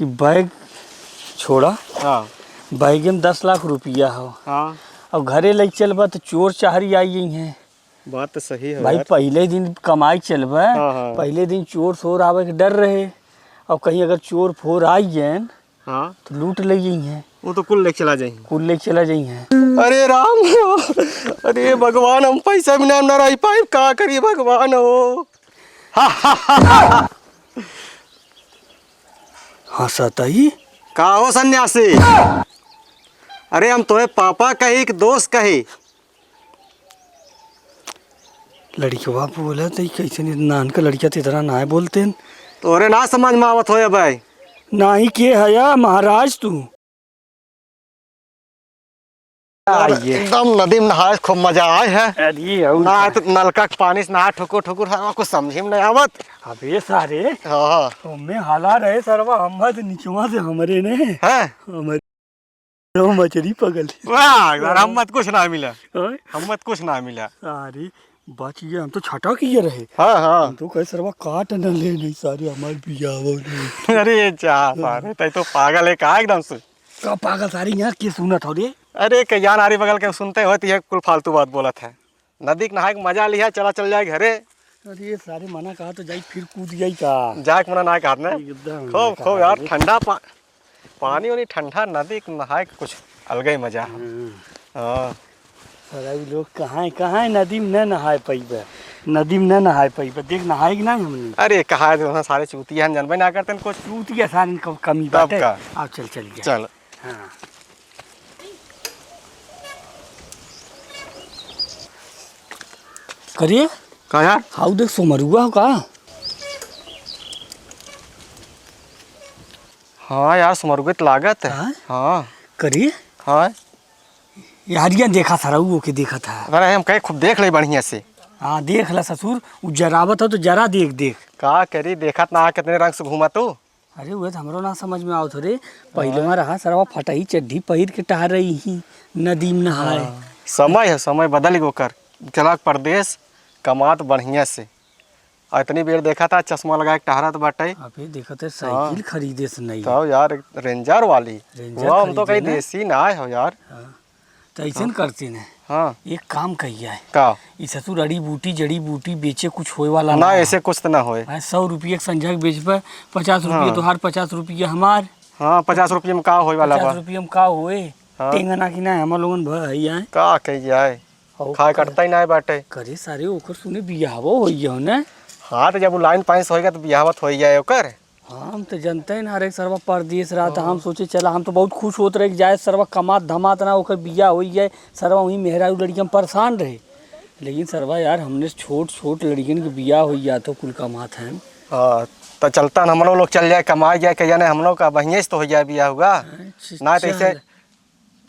कि बैग छोड़ा। हाँ बैग में 10 लाख रुपया हो। हाँ अब घरे ले चलबा तो चोर चाहरी आई हैं। बात तो सही है भाई यार। पहले दिन कमाई चलबा। हाँ। पहले दिन चोर शोर आवे के डर रहे। अब कहीं अगर चोर फोर आई हैं हाँ तो लूट ले हैं। वो तो कुल लेके चला जाएंगे। कुल ले चला जाइ हैं। अरे राम अरे भगवान हम पैसा भी ना रही पाइप का करिए भगवान हो। हाँ सताई का हो सन्यासी। अरे हम तोहे पापा कही कि दोस्त कही। लड़किया बोला तो कैसे नान का लड़किया तो इतना ना बोलते तोरे ना समझ में आवत हो भाई। ना ही के हया महाराज तू। एकदम नदी में नहाए खूब मजा आए है। अरे ना तो नलका के पानी से नहा ठुकुर ठुकुर कुछ समझ में नहीं आवत। अबे सारे हाँ तुमने हाला रहे सरवा हम नीचवा से हमरे ने है हमारे तो मछली पकड़ ली। वाह हम मत कुछ ना मिला। हाँ? हम मत कुछ ना मिला। अरे बच गए हम तो छटा किए रहे। हाँ हाँ हम तो कहे सरवा काट न ले नहीं सारे हमारे बिया। अरे चाह सारे तै तो पागल है का एकदम से। का पागल सारी यहाँ के सुनत हो रे। अरे कहिया नारी बगल के सुनते होती है कुल फालतू बात बोलत है। नदी के नहाए के मजा लिया चल जाए घरे। अरे ये सारे मना कहा तो जाई फिर कूद गई का। जाके मना ना कहत ने एकदम खूब खूब यार ठंडा पानी वानी ठंडा नदी के नहाए के कुछ अलग ही मजा है। हाँ सारा लोग कहाँ नदी में न नहाए पैबे। नदी में न नहाए पैबे देख नहाए कि नहीं हमने। अरे कहा है सारे चूतिया जानबे ना करते कुछ। चूतिया सारी कमी तब बात है। का आप चल चल हाँ करिए का यार। हाउ देख सोमरुआ हो का। हाँ यार समर्पित लागत है। हाँ? हाँ करिए हाँ यार ये देखा सारा वो के देखा था। अरे हम कहे खूब देख ले बढ़िया से। हाँ देख ला ससुर वो जरावत हो तो जरा देख। का करी देखत ना कितने रंग से घूमा तू। अरे वो तो हमरो ना समझ में आवत रे। पहले में रहा सरवा फटही चड्ढी पहिर के टहर रही ही नदी में नहाए। समय है समय बदल गो कर चला परदेश कमात बढ़िया से। और इतनी बेर देखा था चश्मा लगा के टहरत बाटे। अबे देखते साइकिल खरीदे से नहीं तो यार रेंजर वाली रेंजर वो हम तो खरीदे कहीं ना। देसी ना आए हो यार। तो ऐसे करते न। हाँ एक काम कहिया है का ई ससुर अड़ी बूटी जड़ी बूटी बेचे कुछ होए वाला ना ऐसे कुछ तो ना होए। 100 रुपये के संझा बेचबे 50 रुपये तोहार 50 रुपये हमार। हाँ 50 रुपये में का होए वाला 50 बा। रुपये में का होए। हाँ। टेंगना कि ना हम लोगन भाई आए का कही जाए खाए कटता ही ना बाटे। करे सारे ओकर सुने बियाहवो होई हो ना। हाँ तो जब लाइन पाइस होएगा तो बियाहवत हो जाए ओकर। हम तो जनते ही ना रे सरवा परदेश रहा था। हम सोचे चला हम तो बहुत खुश होते रहे कि जाए सरवा कमात धमात ना ओकर बिया हो जाए। सरवा वहीं मेहरारू लड़कियां परेशान रहे। लेकिन सरवा यार हमने छोट लड़कियन के बिया हो जा तो कुल कमात है। हाँ तो चलता हम लोग चल जाए कमा जाए कहिया नहीं हम लोग का बढ़िया से तो हो जाए बिया होगा ना तो ऐसे।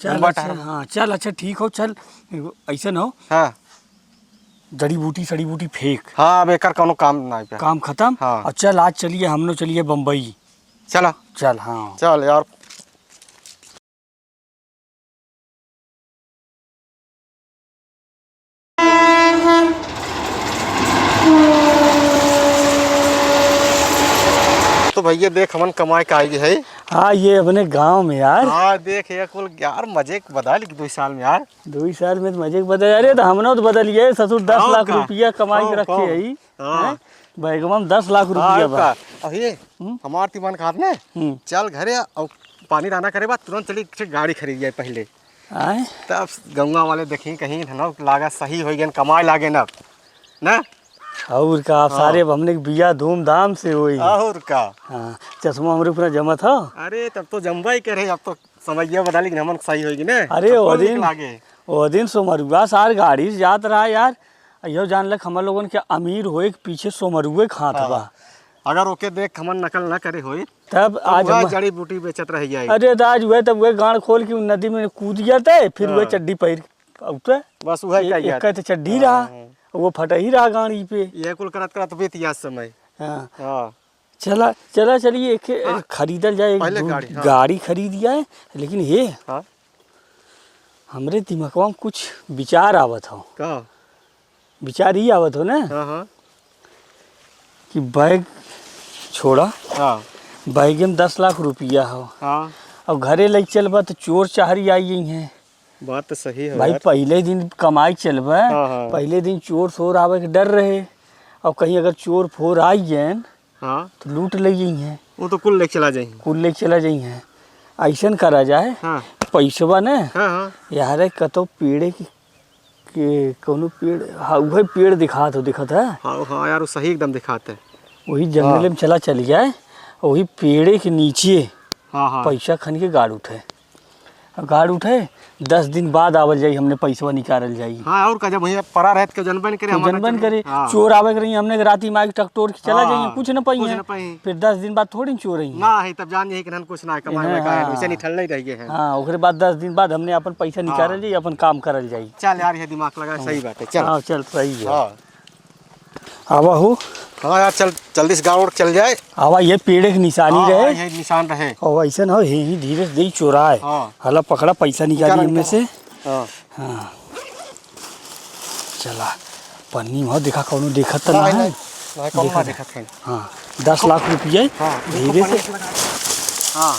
चल अच्छा हाँ चल अच्छा ठीक हो चल ऐसे ना हो। हाँ जड़ी बूटी सड़ी बूटी फेंक। हाँ अब एक कोनो काम ना पे काम खत्म। हाँ। और चल आज चलिए हम लोग चलिए बम्बई। चलो चल हाँ चल यार। तो भैया देख हमन कमाई का आई है। हाँ ये अपने गांव में यार। हाँ देख ये कुल यार मजे बदल 2 साल में यार। 2 साल में तो मजे के बदल। अरे तो हमने तो बदलिए ससुर 10 लाख रुपया कमाई के रखे है। हाँ बैगवा में 10 लाख रुपया बा। अरे हमार तिमान खात ने चल घरे और पानी राना करे बा तुरंत चली गाड़ी खरीद जाए पहले। आए तब गंगा वाले देखी कहीं धनौ लागा सही हो गए कमाई लागे ना ना। और का आप सारे हमने बिया धूमधाम से हुई। और का हाँ चश्मा हमारे पूरा जमा था। अरे तब तो जम्बा ही करे अब तो समझिए बता लेकिन हमन सही होगी ना। अरे वो दिन सोमरुआ सार गाड़ी से जात रहा यार। यो जान लग हम लोगन के अमीर होए के पीछे सोमरुए खात बा। अगर ओके देख हमन नकल ना करे होई तब आज जड़ी बूटी बेचत रह जाए। अरे तो आज हुए तब वह गाड़ खोल के नदी में कूद गया थे फिर वह चड्डी पहिर उठे बस वह एक चड्डी रहा वो फटा ही रहा गाड़ी पे। ये कुल करत करत बीत या समय। हाँ हाँ चला चलिए एक खरीदल जाए गाड़ी खरीद जाए। लेकिन ये हमरे दिमागवा में कुछ विचार आवत हो। का विचार ही आवत हो ना हाँ कि बैग छोड़ा। हाँ बैगे में 10 लाख रुपया हो। हाँ अब घरे लग चलबा तो चोर चाहरी आई हैं। बात तो सही है भाई यार। पहले दिन कमाई चलबा, हाँ। पहले दिन चोर शोर आवे के डर रहे। अब कहीं अगर चोर फोर आई हैं हाँ तो लूट ले हैं, वो तो कुल लेके चला जाएंगे। कुल ले चला जाइ हैं। ऐसन करा जाए हाँ पैसवा न हाँ हाँ यार कतो पेड़े के कोनो पेड़, हाँ वही पेड़ दिखात हो, दिखत है हाँ हाँ यार वो सही एकदम दिखाते हैं। वही जंगल में चली जाए, वही पेड़े के नीचे हाँ हाँ पैसा खन के गाड़ उठे। अब गाड़ उठे 10 दिन बाद आवल जाई, हमने पैसवा निकालल जाई। हाँ और का जब वहीं पड़ा रहत के जनबन करे हमारा जनबन करे हाँ। चोर आवे रही, हमने राती मार के टकटोर के चला हाँ, जाइए, कुछ न पाई कुछ है। न पाई। फिर 10 दिन बाद थोड़ी चोर रही ना है तब जान यही कि नन कुछ ना कमाए में का है, वैसे नहीं ठल्ले रह गए हैं। हाँ ओकरे बाद 10 दिन बाद हमने अपन पैसा निकालल जाई, अपन काम करल जाई। चल यार ये दिमाग लगा सही बात है। चल हाँ चल सही है। हाँ आवा हो, हाँ यार चल जल्दी से गाँव चल जाए। आवा ये पेड़ की निशानी हाँ, रहे यही निशान रहे। और ऐसा ना हो ही धीरे से चोरा है। हाँ हला पकड़ा पैसा निकाली निकाल, इनमें से। हाँ हाँ चला पन्नी में देखा कौनो देखत तो ना है। नहीं कौन ना देखा थे। हाँ 10 लाख रुपये हाँ धीरे से। हाँ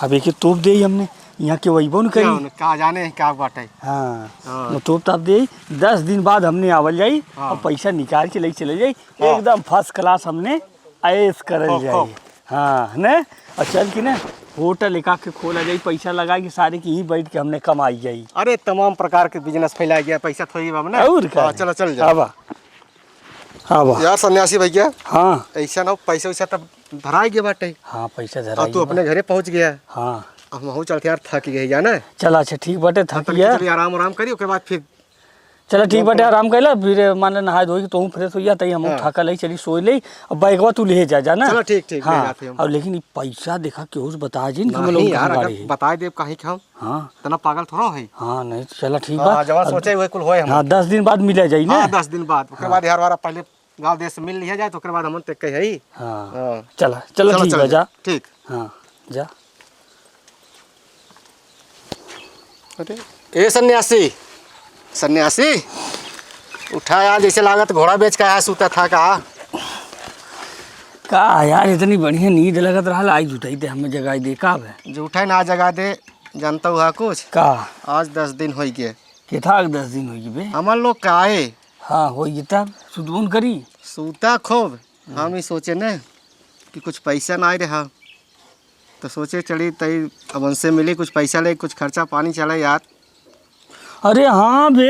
अब एक तोप दे हमने यहाँ के वही न करी। कहा जाने क्या बात है। हाँ हाँ। वो तोप ताप दे, 10 दिन बाद हमने आवल जाई हाँ। और पैसा निकाल के ले चले जाई। हाँ। एकदम फर्स्ट क्लास हमने ऐश करल खूब, जाई। खूब। हाँ न और चल के ना होटल एका के खोला जाई, पैसा लगा के सारे की ही बैठ के हमने कमाई जाई। अरे तमाम प्रकार के बिजनेस फैला गया, पैसा थोड़ी बाब ना। और क्या हाँ, चलो चल जा। आवा आवा। यार सन्यासी भैया हाँ ऐसा ना पैसा वैसा तब धराई गया बाटे हाँ पैसा और धरा तू अपने घरे पहुंच गया। हाँ अब महू चलते यार थक गए जाना। चला अच्छा ठीक बाटे, थक गया। चलिए आराम आराम करिए उसके बाद फिर चला ठीक बाटे, आराम कैला फिर मान ला नहा धोई तू फ्रेश हो जा तई हम हाँ। थका लई चली सोई लई। अब बैगवा तू ले जा ना। चलो ठीक ठीक ले हाँ जाते हम। और लेकिन ये पैसा देखा केहू से बता जी हम नहीं लोग यार कहाँ अगर गाड़ी है। बता दे कहीं हम हाँ तना पागल थोड़ा है। हाँ नहीं चला ठीक हाँ बा। जवान सोचे हुए कुल होए हम। हाँ 10 दिन बाद मिले जाई ना। हाँ 10 दिन बाद उसके बाद यार वारा पहले गांव देश से मिल लिया जाए तो उसके बाद हम तक कही है। हाँ हाँ चला चला ठीक बा, जा। ठीक। हाँ जा। अरे ए सन्यासी सन्यासी उठा यार, जैसे लागत घोड़ा बेच के आया सूता था का। का यार इतनी बढ़िया नींद लगत रहा, आज उठाई दे हमें जगाई दे का बे। जो उठा ना जगा दे जानता हुआ कुछ। का आज 10 दिन हो गए के था 10 दिन होगी बे। हमार लोग का आए। हाँ हो तब सुदबुन करी। सूता खूब हम ही सोचे न कि कुछ पैसा ना आए रहा तो सोचे चली तई अब उनसे मिली कुछ पैसा ले कुछ खर्चा पानी चला यार। अरे हाँ बे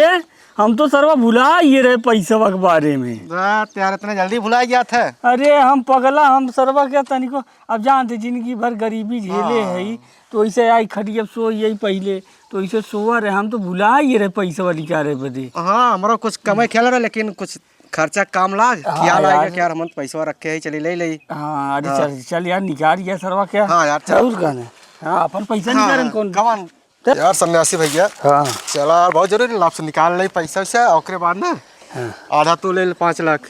हम तो सरवा भुला ये रहे पैसा के बारे में। रात यार इतने जल्दी भुला गया था। अरे हम पगला, हम सरवा क्या तनिको अब जानते जिंदगी भर गरीबी झेले हाँ। है तो ऐसे आई खड़ी अब सो यही पहले तो ऐसे सोआ रहे, हम तो भुला ये रहे पैसा वाली क्या रहे बदे। हाँ हमारा कुछ कमाई ख्याल रहा लेकिन कुछ खर्चा काम लाग हाँ ख्याल यार। आएगा कि यार हम पैसा रखे है चली ले ले। हाँ अरे हाँ। चल चल यार निकाल गया सरवा क्या। हाँ यार, चल। जरूर कहने। हाँ अपन पैसा निकाल कौन। कमान यार सन्यासी भैया हाँ चला यार बहुत जरूरी लाभ से निकाल ले पैसा वैसा और बाद ना हाँ। आधा तू ले 5 लाख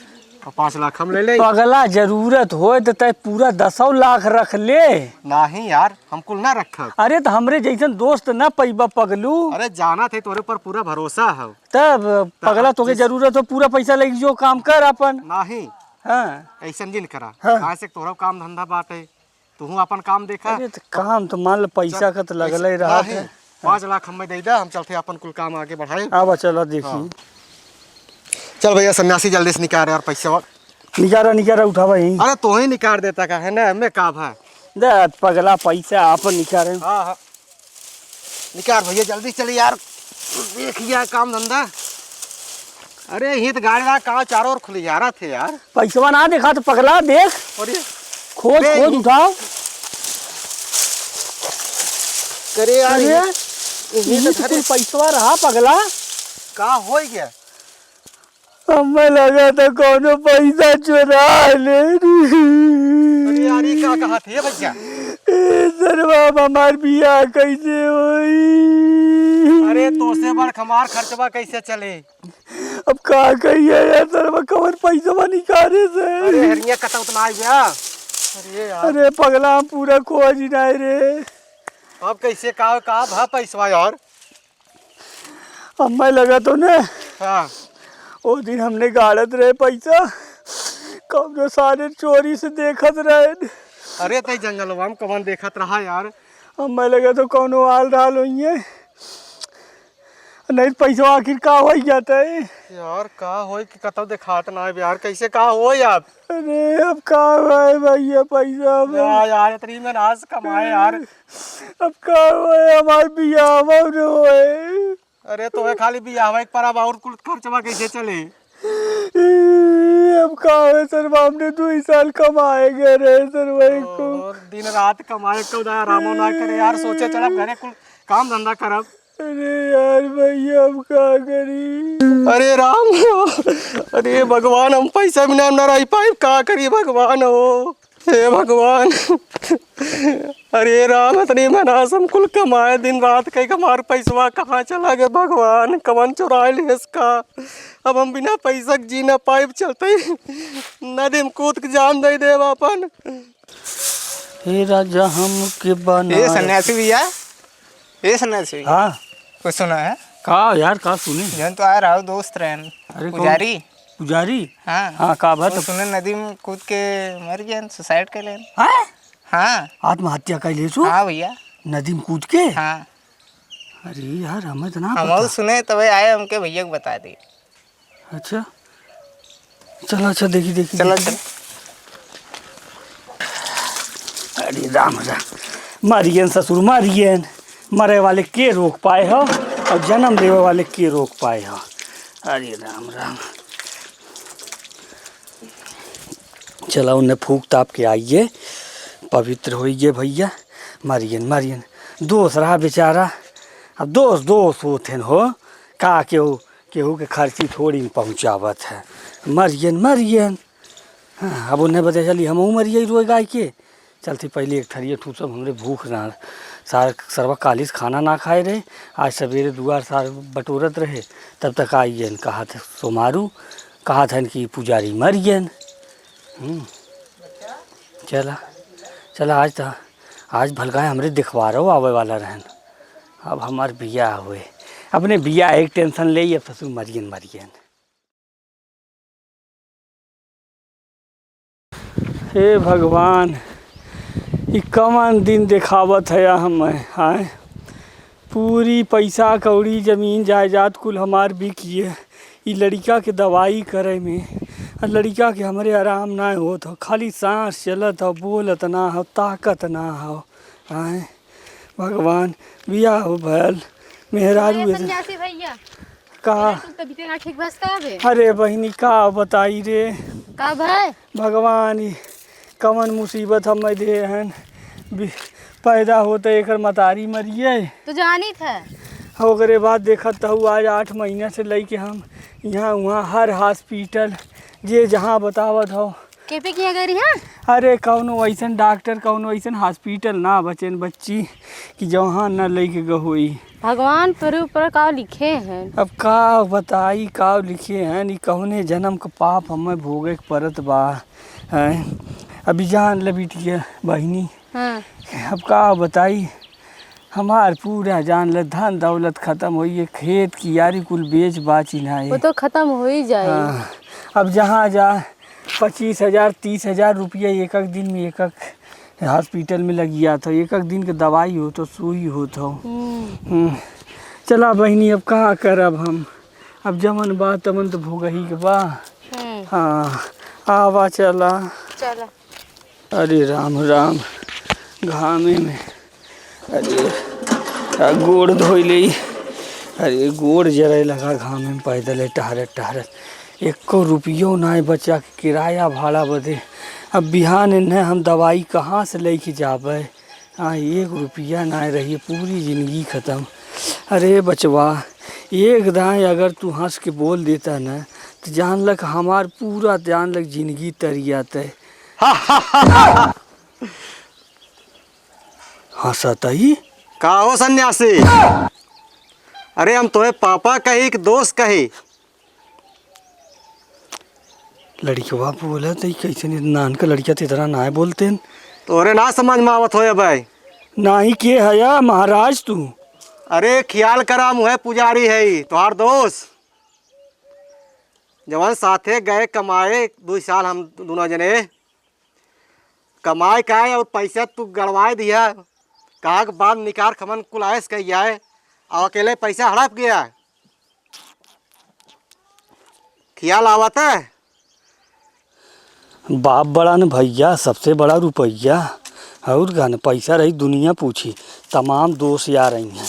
और 5 लाख हम ले ले। पगला जरूरत हो तो तय पूरा 10 लाख रख ले। नहीं यार हम कुल ना रखब। अरे तो हमरे जैसन दोस्त ना पैबा पगलू। अरे जाना थे तोरे पर पूरा भरोसा है। तब पगला तोके जरूरत हो पूरा पैसा लगी जो काम कर अपन। नहीं हाँ ऐसा जिन करा हाँ। कहाँ से तोरा काम धंधा बाटे तू अपन काम देखा। अरे तो काम तो मान लो पैसा का तो लगल ही रहा नहीं, है। 5 लाख हमें दे दा हम चलते अपन कुल काम आगे बढ़ाए। आवा चलो देखी। हाँ। चल भैया सन्यासी जल्दी से निकाल यार पैसा। निकारा उठावा यही। अरे तो ही निकाल देता का है ना हमें का है। दे पगला पैसा अपन निकाले। हाँ हाँ निकाल भैया जल्दी चली यार देख लिया काम धंधा। अरे ये तो गाड़ी रहा कहाँ चारों ओर खुली जा रहा थे यार। पैसा ना देखा तो पगला देख और ये खोज देख। खोज उठाओ। करे यार अरे ये ये तो कोई पैसा रहा पगला। का हो गया। हमें लगा था कोनो पैसा चुरा ले। अरे यार ये क्या कहा थे भैया। सर बाप हमार बिया कैसे होई। अरे तो से बड़ हमार खर्चवा कैसे चले। अब का कहिए यार सर कवर पैसा निकाले से। अरे हरिया कटा उतना आ गया। अरे यार अरे पगला हम पूरा खोज ही नहीं रे। अब कैसे का भा पैसा यार। हमें लगा तो ना हाँ वो दिन हमने गाड़त रहे पैसा कौनो सारे चोरी से देखत रहे। अरे तई जंगलवा में कवन देखत रहा यार। अब मैं लगा तो कौनो आल डाल हुई है, नहीं पैसा आखिर का हो जाता है यार। का होई कि कतौ दिखात ना है यार, कैसे का हो यार। अरे अब का है भैया पैसा अब यार इतनी में नाज कमाए यार। अब का है हमारे बियाह होए। अरे तो खाली बियाह एक परब और कुल खर्चवा कैसे चले। अब का है सर, हमने 2 साल कमाए गए रहे सर वही को। दिन रात कमाए को आराम ना करे यार। सोचे चल घरे कुल काम धंधा करब। अरे यार भैया अब का करी। अरे राम, अरे भगवान, हम पैसा बिना न रह पाए, का करी भगवान हो। हे भगवान, अरे राम, इतनी मेहनत हम कुल कमाए दिन रात कई हमार पैसवा कहाँ चला गया भगवान। कवन चुराए ले इसका। अब हम बिना पैसा जी न पाइप चलते नदी में कूद के जान दे देव अपन। हे राजा हम के बना। ये सन्यासी भैया, ये सन्यासी भैया, हाँ कुछ सुना है? का यार का सुने? जन तो आ रहा हो दोस्त रहन। अरे पुजारी। पुजारी? हाँ हाँ का बात? वो सुने नदी में कूद के मर गया, सुसाइड कर लेन। हाँ हाँ आत्महत्या कर ले सो? हाँ भैया। नदी में कूद के? हाँ अरे यार हमें तो ना हम पता। सुने तभी आए, हमके भैया को बता दी। अच्छा चलो, अच्छा देखी देखी चलो देखी। चलो। अरे राम राम, मारियन ससुर मारियन। मरे वाले के रोक पाए हो और जन्म देवे वाले के रोक पाए हो। अरे राम राम। चला उन्हें फूक ताप के आइए, पवित्र होइए भैया। मारियन मारियन दोस्त रहा बेचारा। अब दोस्त होते हो का, केहू के खर्ची थोड़ी में पहुँचावत है। Marion Marion. हाँ अब उन्हें बता चली हम मरिए रोए गाय के चलती। पहले एक थरिए ठूसब, हमरे भूख ना सार सरवा कालिस खाना ना खाए रहे। आज सवेरे दुआर सार बटोरत रहे, तब तक आइयन कहा था सोमारू, कहा था कि पुजारी मरियन। चला चला आज भलगाय हमरे दिखवा रहो आवे वाला रहन। अब हमार बिया हुए, अपने बिया एक टेंशन ले, अब ससुर मरियन मरियन। हे भगवान, ये कौन दिन दिखावत है हमें। हाँ पूरी पैसा कौड़ी जमीन जायदाद कुल हमार बिकिए ये लड़का के दवाई करे में। लड़का के हमारे आराम ना होत हो, खाली सांस चलत हो, बोलत ना हो, ताकत ना हो। हाँ भगवान, बिया हो भल मेहरारू सन्यासी भैया का। ठीक बसता है। अरे बहनी का बताई रे, का भाई भगवान ये कवन मुसीबत हमें दे हन। पैदा होते एक मतारी मरिए तो जानी था। ओकरे बाद देखत हूँ आज 8 महीना से लेके हम यहाँ वहाँ हर हॉस्पिटल जे जहाँ बतावत हो। केपे किया करी है? अरे कौनो ऐसन डॉक्टर, कौनो ऐसन हॉस्पिटल ना बचन बच्ची कि जहाँ न लेके गहोई। भगवान पर ऊपर का लिखे हैं। अब का बताई का लिखे हैं। नी कौने जन्म का पाप हमें भोगे परत बा है। अभी जान ले बिटिया बहनी। हाँ। अब का बताई, हमार पूरा जान ले धन दौलत खत्म हुई है। खेत की यारी कुल बेच बाची ना है। वो तो खत्म हो ही जाए। हाँ, अब जहाँ जा 25,000 30,000 रुपया एक दिन में एक हॉस्पिटल में लग गया था। एक दिन के दवाई हो तो सुई हो तो। चला बहनी अब कहाँ करब हम। अब जमन बा तमन तो भोगही के बा। हाँ आवा चला चला। अरे राम राम, घामे में अरे गोड़ धोई ले। अरे गोड़ जरे लगा घामे में पैदल टहरत टहरत। 1 रुपयो ना बचा के किराया भाड़ा बदे। अब बिहान इन्हें हम दवाई कहाँ से लेके जाबे। हाँ 1 रुपया ना रही, पूरी ज़िंदगी ख़त्म। अरे बचवा, एक दाएँ अगर तू हंस के बोल देता ना तो जान लग हमार पूरा जान लग ज़िंदगी तरियात है। हंसता ही का हो सन्यासी? अरे हम तोहे पापा कही कि दोस्त कही? लड़किया बोला तो कैसे नान का लड़किया तो इतना ना बोलते हैं। तोरे ना समझ में आवत हो भाई? ना ही के हया महाराज तू। अरे ख्याल करा मुहे पुजारी है तोहार दोस्त। जवान साथे गए कमाए 2 साल हम दोनों जने कमाए का है और पैसा तू गड़वाए दिया कहा के बाद निकार खमन कुल आयस कह जाए और अकेले पैसा हड़प गया ख्याल आवत है। बाप बड़ा न भैया, सबसे बड़ा रुपया। और का न पैसा रही दुनिया पूछी, तमाम दोस्त आ रही हैं।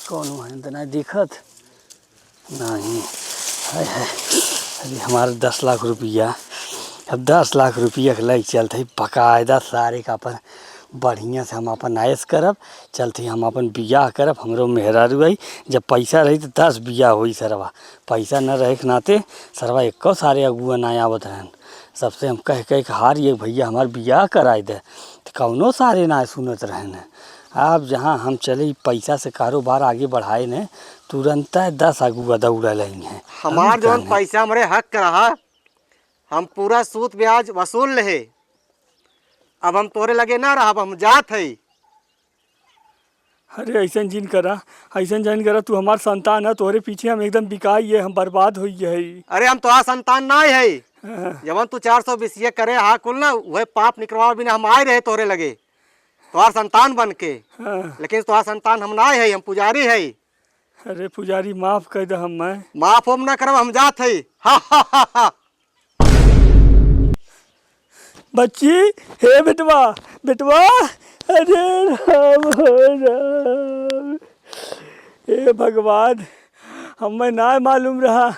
कौन है तो नहीं दिखत नहीं। हाय हाय, अरे हमारे 10 लाख रुपया, अब 10 लाख रुपया के लग चलते बाकायदा सारे का अपन बढ़िया से हम अपन आयस करब, चलते हम अपन बियाह करब, हमरो मेहरारू आई। जब पैसा रही तो 10 बियाह हुई सरवा, पैसा न रहे के नाते सरवा एको सारे अगुआ ना आवत रहन। सबसे हम कह कह के हार ये भैया हमार बियाह कराए दे, तो कौनो सारे ना सुनत रहन। अब जहाँ हम चले पैसा से कारोबार आगे बढ़ाए ने तुरंत 10 अगुआ दौड़ा लेंगे हैं। हमार जो पैसा हमारे हक रहा हम पूरा सूद ब्याज वसूल रहे, अब हम तोरे लगे ना रहा, हम जात है। अरे ऐसन जिन करा, ऐसन जिन करा, तू हमार संतान है, तोरे पीछे हम एकदम बिकाई है, हम बर्बाद हो है। अरे हम तो संतान ना है जवन तू 420 करे हाँ कुल ना वह पाप निकलवा बिना हम आए रहे तोरे लगे तोहार संतान बन के। लेकिन तोहार संतान हम ना है, हम पुजारी है। अरे पुजारी माफ कर दे, हम मैं माफ हम ना करब, हम जात है। हा हा हा हा। बच्ची, हे बेटवा बेटवा, अरे राम राम, हे भगवान, हमें ना मालूम रहा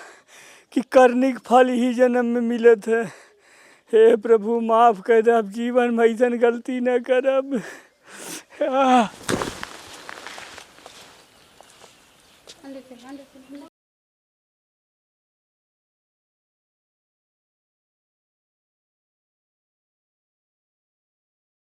कि करने के फल ही जन्म में मिले थे। हे प्रभु माफ कर दे, अब जीवन में ऐसा गलती न करब।